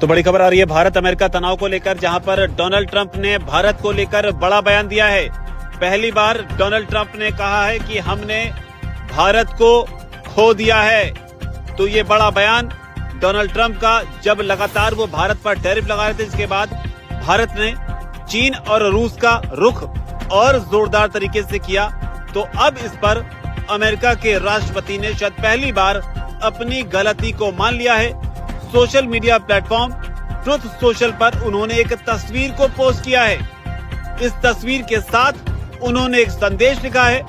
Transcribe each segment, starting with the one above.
तो बड़ी खबर आ रही है भारत अमेरिका तनाव को लेकर, जहां पर डोनाल्ड ट्रंप ने भारत को लेकर बड़ा बयान दिया है। पहली बार डोनाल्ड ट्रंप ने कहा है कि हमने भारत को खो दिया है। तो ये बड़ा बयान डोनाल्ड ट्रंप का, जब लगातार वो भारत पर टैरिफ लगा रहे थे, जिसके बाद भारत ने चीन और रूस का रुख और जोरदार तरीके से किया। तो अब इस पर अमेरिका के राष्ट्रपति ने शायद पहली बार अपनी गलती को मान लिया है। Social media platform truth social पर उन्होंने एक तस्वीर को पोस्ट किया है। इस तस्वीर के साथ उन्होंने एक संदेश लिखा है।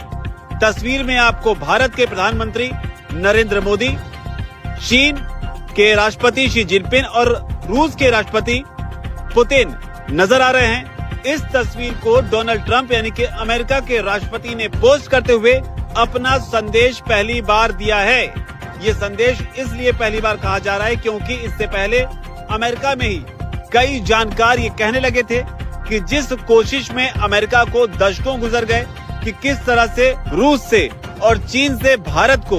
तस्वीर में आपको भारत के प्रधानमंत्री नरेंद्र मोदी, चीन के राष्ट्रपति शी जिनपिंग और रूस के राष्ट्रपति पुतिन नजर आ रहे हैं। इस तस्वीर को डोनाल्ड ट्रंप यानी कि अमेरिका के राष्ट्रपति ने पोस्ट करते हुए अपना संदेश पहली बार दिया है। ये संदेश इसलिए पहली बार कहा जा रहा है क्योंकि इससे पहले अमेरिका में ही कई जानकार ये कहने लगे थे कि जिस कोशिश में अमेरिका को दशकों गुजर गए कि किस तरह से रूस से और चीन से भारत को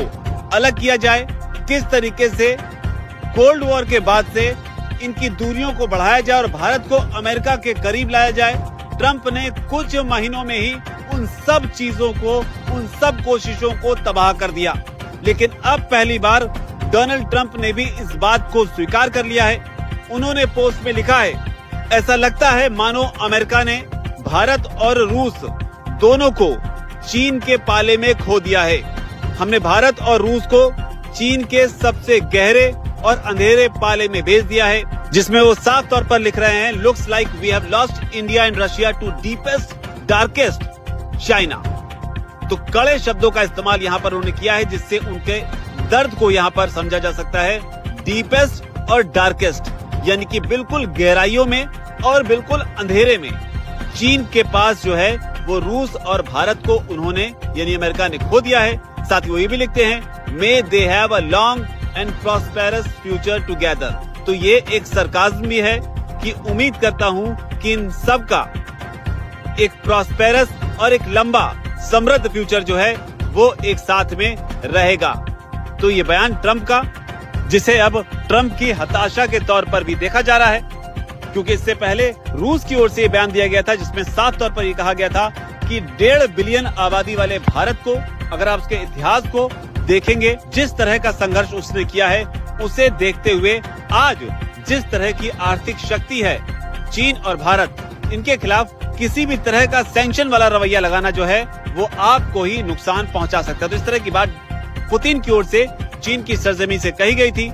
अलग किया जाए, किस तरीके से कोल्ड वॉर के बाद से इनकी दूरियों को बढ़ाया जाए और भारत को अमेरिका के करीब लाया जाए, ट्रंप ने कुछ महीनों में ही उन सब चीजों को, उन सब कोशिशों को तबाह कर दिया। लेकिन अब पहली बार डोनाल्ड ट्रंप ने भी इस बात को स्वीकार कर लिया है। उन्होंने पोस्ट में लिखा है, ऐसा लगता है मानो अमेरिका ने भारत और रूस दोनों को चीन के पाले में खो दिया है। हमने भारत और रूस को चीन के सबसे गहरे और अंधेरे पाले में भेज दिया है, जिसमें वो साफ तौर पर लिख रहे हैं, looks like we have lost India and Russia to deepest darkest China. तो कड़े शब्दों का इस्तेमाल यहाँ पर उन्होंने किया है, जिससे उनके दर्द को यहाँ पर समझा जा सकता है। डीपेस्ट और डार्केस्ट यानी कि बिल्कुल गहराइयों में और बिल्कुल अंधेरे में चीन के पास जो है वो रूस और भारत को उन्होंने यानी अमेरिका ने खो दिया है। साथ ही वो ये भी लिखते हैं, may they have a long and prosperous future together. तो ये एक सरकाज़्म भी है कि उम्मीद करता हूँ कि इन सब का एक प्रॉस्पेरस और एक लंबा समृद्ध फ्यूचर जो है वो एक साथ में रहेगा। तो ये बयान ट्रंप का, जिसे अब ट्रंप की हताशा के तौर पर भी देखा जा रहा है, क्योंकि इससे पहले रूस की ओर से ये बयान दिया गया था, जिसमें साफ तौर पर ये कहा गया था कि 1.5 बिलियन आबादी वाले भारत को, अगर आप उसके इतिहास को देखेंगे, जिस तरह का संघर्ष उसने किया है, उसे देखते हुए आज जिस तरह की आर्थिक शक्ति है चीन और भारत, इनके खिलाफ किसी भी तरह का सैंक्शन वाला रवैया लगाना जो है वो आपको ही नुकसान पहुंचा सकता है। तो इस तरह की बात पुतिन की ओर से चीन की सरजमी से कही गई थी।